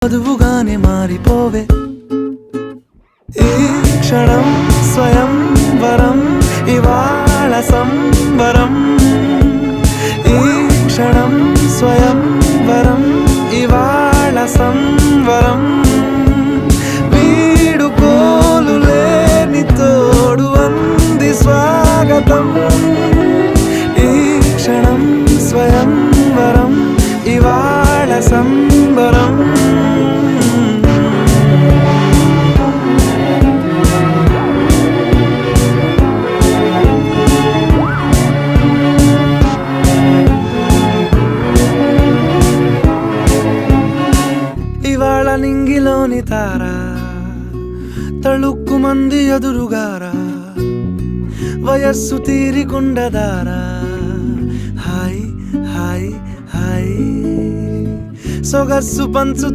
వధువుగానే మారిపోవే ఈ క్షణం స్వయం వరం ఇవాళ సంబరం ఈ క్షణం స్వయం వరం ఇవాళ సంవరం వీడుకోలు లేని తోడు అంది స్వాగతం ఈ క్షణం స్వయం వరం ఇవాళ సంబరం ఇవాళ నింగిలోని తారా తళుక్కు మంది ఎదురుగారా వయస్సు తీరికుండదారా హాయ్ హాయ్ హాయ్ సొగస్సు పంచు